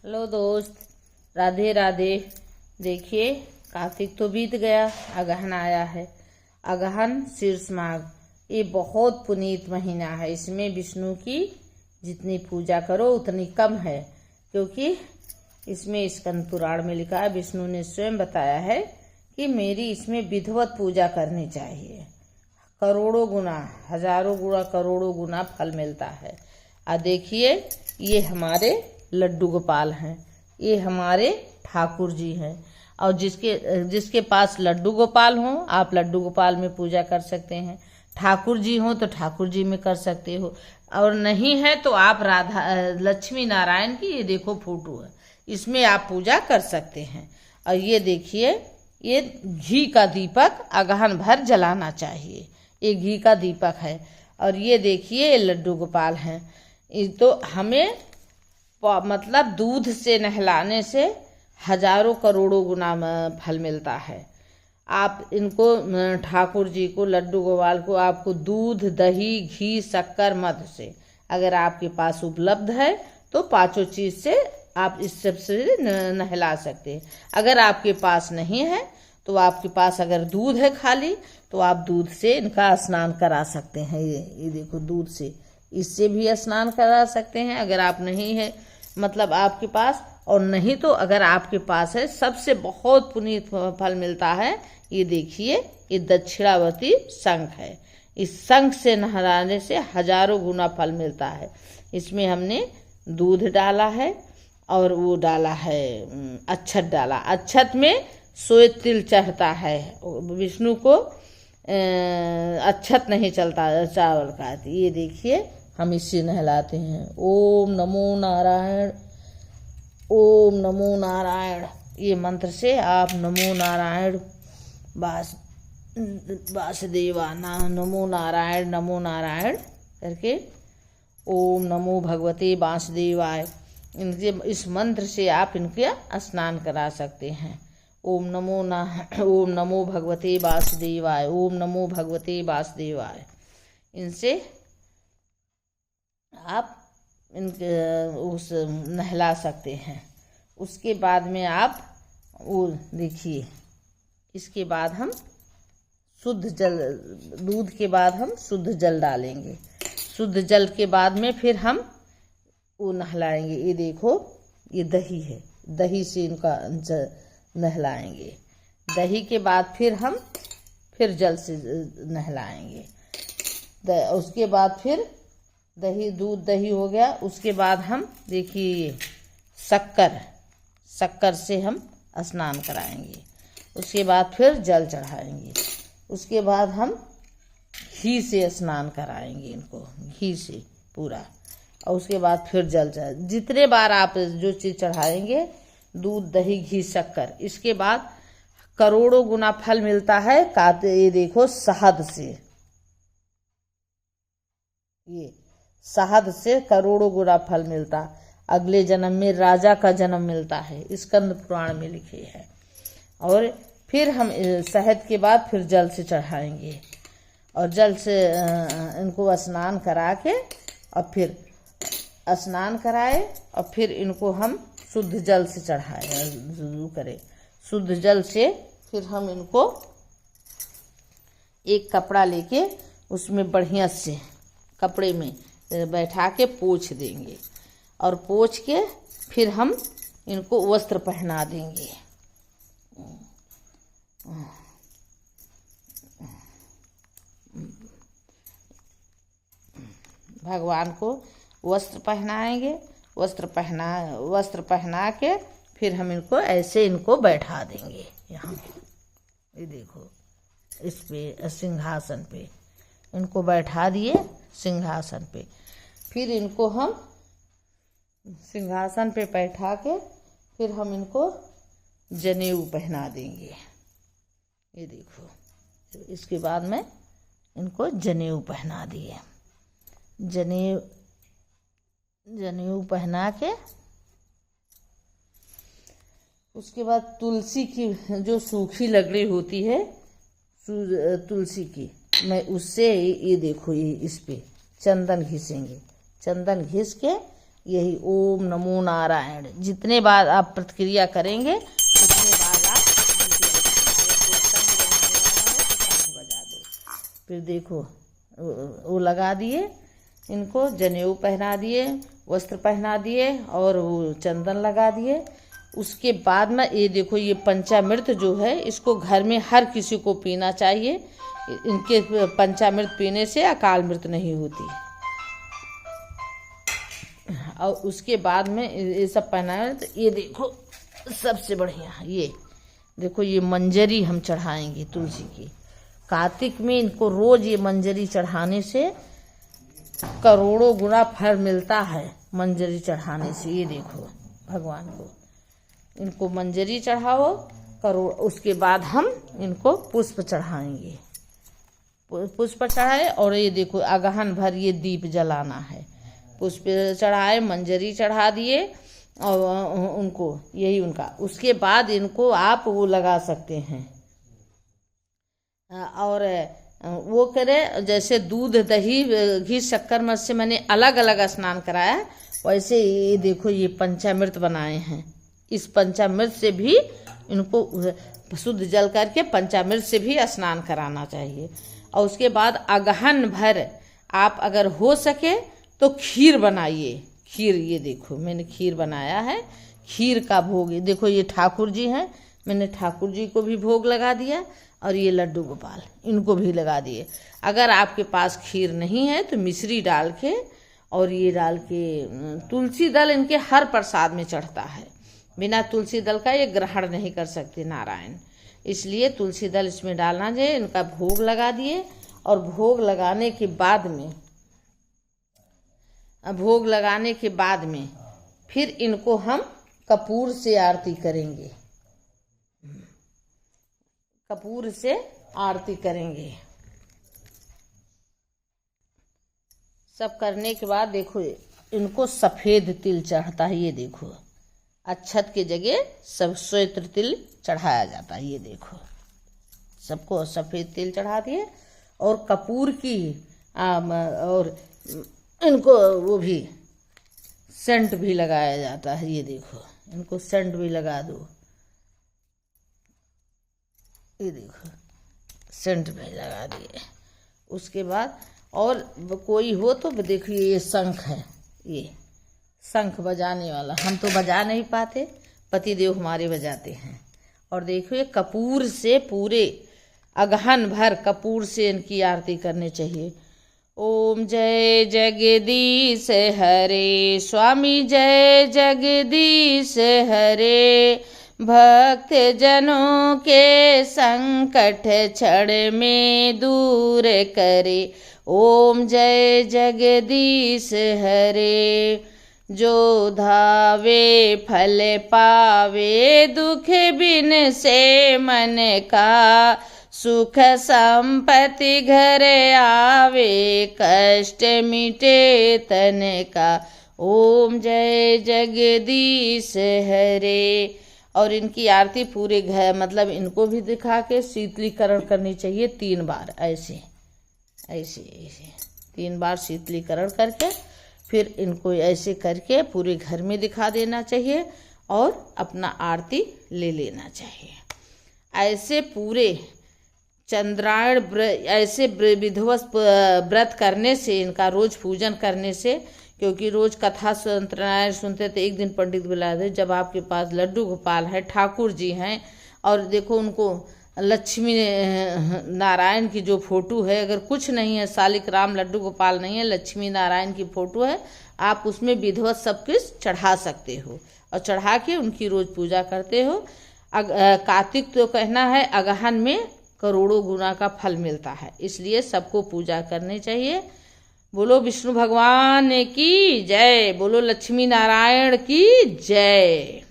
Hello दोस्त, राधे राधे। देखिए, कार्तिक तो बीत गया, अगहन आया है। अगहन शीर्ष माघ, ये बहुत पुनीत महीना है। इसमें विष्णु की जितनी पूजा करो उतनी कम है, क्योंकि इसमें स्कंद पुराण में लिखा है, विष्णु ने स्वयं बताया है कि मेरी इसमें विधिवत पूजा करनी चाहिए। करोड़ों गुना, हजारों गुना, करोड़ों गुना फल मिलता है। और देखिए, ये हमारे लड्डू गोपाल हैं, ये हमारे ठाकुर जी हैं। और जिसके पास लड्डू गोपाल हों, आप लड्डू गोपाल में पूजा कर सकते हैं। ठाकुर जी हों तो ठाकुर जी में कर सकते हो, और नहीं है तो आप राधा लक्ष्मी नारायण की ये देखो फोटो है, इसमें आप पूजा कर सकते हैं। और ये देखिए, ये घी का दीपक अगहन भर जलाना चाहिए, ये घी का दीपक है। और ये देखिए, ये लड्डू गोपाल हैं। ये तो हमें मतलब दूध से नहलाने से हजारों करोड़ों गुना फल मिलता है। आप इनको, ठाकुर जी को, लड्डू गोपाल को, आपको दूध, दही, घी, शक्कर, मध से अगर आपके पास उपलब्ध है तो पांचों चीज से आप इस सब से नहला सकते हैं। अगर आपके पास नहीं है तो आपके पास अगर दूध है खाली, तो आप दूध से इनका स्नान करा सकते हैं। ये देखो, दूध से इससे भी स्नान करा सकते हैं अगर आप नहीं है, मतलब आपके पास। और नहीं तो अगर आपके पास है, सबसे बहुत पुनीत फल मिलता है। ये देखिए, ये दक्षिणावर्ती शंख है, इस शंख से नहलाने से हजारों गुना फल मिलता है। इसमें हमने दूध डाला है और वो डाला है, अक्षत डाला। अक्षत में 100 तिल चढ़ता है, विष्णु को अक्षत नहीं चलता चावल का। ये देखिए, हम इससे नहलाते हैं। ओम नमो नारायण, ओम नमो नारायण, ये मंत्र से आप नमो नारायण वासुदेवा नमो नारायण करके ओम नमो भगवते वासुदेवाय, इनके इस मंत्र से आप इनके स्नान करा सकते हैं। ओम नमो भगवते वासुदेवाय, ओम नमो भगवते वासुदेवाय। इनसे आप इनके उस नहला सकते हैं। उसके बाद में आप वो देखिए, इसके बाद हम शुद्ध जल, दूध के बाद हम शुद्ध जल डालेंगे। शुद्ध जल के बाद में फिर हम वो नहलाएंगे। ये देखो, ये दही है, दही से इनका नहलाएंगे। दही के बाद फिर हम फिर जल से नहलाएंगे। उसके बाद फिर दूध दही हो गया। उसके बाद हम देखिए, शक्कर से हम स्नान कराएंगे। उसके बाद फिर जल चढ़ाएंगे। उसके बाद हम घी से स्नान कराएंगे इनको, घी से पूरा। और उसके बाद फिर जल चढ़ा, जितने बार आप जो चीज़ चढ़ाएंगे, दूध, दही, घी, शक्कर, इसके बाद करोड़ों गुना फल मिलता है। ये देखो, शहद से, ये शहद से करोड़ों गुना फल मिलता। अगले जन्म में राजा का जन्म मिलता है, स्कंद पुराण में लिखे है। और फिर हम शहद के बाद फिर जल से चढ़ाएंगे, और जल से इनको स्नान करा के, और फिर स्नान कराए, और फिर इनको हम शुद्ध जल से चढ़ाए करें। शुद्ध जल से फिर हम इनको एक कपड़ा लेके उसमें बढ़िया से कपड़े में बैठा के पोंछ देंगे, और पोंछ के फिर हम इनको वस्त्र पहना देंगे। भगवान को वस्त्र पहनाएंगे। वस्त्र पहना के फिर हम इनको ऐसे बैठा देंगे। यहाँ ये देखो, इस पे सिंहासन पे इनको बैठा दिए, सिंहासन पे। फिर इनको हम सिंहासन पे बैठा के फिर हम इनको जनेऊ पहना देंगे। ये देखो, इसके बाद में इनको जनेऊ पहना दिए। जनेऊ पहना के उसके बाद तुलसी की जो सूखी लकड़ी होती है, तुलसी की, मैं उससे ये देखो, ये इस पे चंदन घिसेंगे। चंदन घिस के यही ओम नमो नारायण। जितने बार आप प्रतिक्रिया करेंगे उतने बार आप बजा दो। फिर देखो वो लगा दिए, इनको जनेऊ पहना दिए, वस्त्र पहना दिए और वो चंदन लगा दिए। उसके बाद में ये देखो, ये पंचामृत जो है इसको घर में हर किसी को पीना चाहिए। इनके पंचामृत पीने से अकाल मृत्यु नहीं होती। और उसके बाद में ये सब पहनाया। तो ये देखो सबसे बढ़िया, ये देखो ये मंजरी हम चढ़ाएंगे तुलसी की। कार्तिक में इनको रोज ये मंजरी चढ़ाने से करोड़ों गुना फल मिलता है। मंजरी चढ़ाने से ये देखो भगवान को इनको मंजरी चढ़ाओ करोड़। उसके बाद हम इनको पुष्प चढ़ाएंगे, पुष्प चढ़ाए। और ये देखो अगहन भर ये दीप जलाना है। पुष्प चढ़ाए, मंजरी चढ़ा दिए और उनको यही उनका। उसके बाद इनको आप वो लगा सकते हैं और वो करे जैसे दूध दही घी शक्कर मत से मैंने अलग अलग स्नान कराया, वैसे ये देखो ये पंचामृत बनाए हैं। इस पंचामृत से भी इनको शुद्ध जल करके पंचामृत से भी स्नान कराना चाहिए। और उसके बाद अगहन भर आप अगर हो सके तो खीर बनाइए। खीर ये देखो मैंने खीर बनाया है, खीर का भोग। देखो ये ठाकुर जी हैं, मैंने ठाकुर जी को भी भोग लगा दिया और ये लड्डू गोपाल इनको भी लगा दिए। अगर आपके पास खीर नहीं है तो मिश्री डाल के और ये डाल के, तुलसी दल इनके हर प्रसाद में चढ़ता है। बिना तुलसी दल का ये ग्रहण नहीं कर सकते नारायण, इसलिए तुलसी दल इसमें डालना चाहिए। इनका भोग लगा दिए और भोग लगाने के बाद में फिर इनको हम कपूर से आरती करेंगे। कपूर से आरती करेंगे। सब करने के बाद देखो इनको सफेद तिल चढ़ता है। ये देखो अक्षत के जगह सब श्वेत तिल चढ़ाया जाता है। ये देखो सबको सफेद तिल चढ़ा दिए और कपूर की और इनको वो भी सेंट भी लगाया जाता है। ये देखो इनको सेंट भी लगा दो। ये देखो सेंट भी लगा दिए। उसके बाद और कोई हो तो देखिए ये शंख है, ये शंख बजाने वाला। हम तो बजा नहीं पाते, पतिदेव हमारे बजाते हैं। और देखिए कपूर से पूरे अगहन भर कपूर से इनकी आरती करनी चाहिए। ओम जय जगदीश हरे, स्वामी जय जगदीश हरे। भक्त जनों के संकट क्षण में दूर करे। ओम जय जगदीश हरे। जो धावे फल पावे, दुख बिन से मन का। सुख संपत्ति घर आवे, कष्ट मिटे तन का। ओम जय जगदीश हरे। और इनकी आरती पूरे घर मतलब इनको भी दिखा के शीतलीकरण करनी चाहिए 3 बार। ऐसे ऐसे ऐसे 3 बार शीतलीकरण करके फिर इनको ऐसे करके पूरे घर में दिखा देना चाहिए और अपना आरती ले लेना चाहिए। ऐसे पूरे चंद्रायण ऐसे विधिवत व्रत करने से, इनका रोज पूजन करने से, क्योंकि रोज कथा सत्यनारायण सुनते तो एक दिन पंडित बुला दे। जब आपके पास लड्डू गोपाल है, ठाकुर जी हैं और देखो उनको लक्ष्मी नारायण की जो फोटो है, अगर कुछ नहीं है, शालिक राम लड्डू गोपाल नहीं है, लक्ष्मी नारायण की फोटो है, आप उसमें विधिवत सब कुछ चढ़ा सकते हो और चढ़ा के उनकी रोज पूजा करते हो। कार्तिक तो कहना है अगहन में करोड़ों गुना का फल मिलता है, इसलिए सबको पूजा करनी चाहिए। बोलो विष्णु भगवान की जय, बोलो लक्ष्मी नारायण की जय।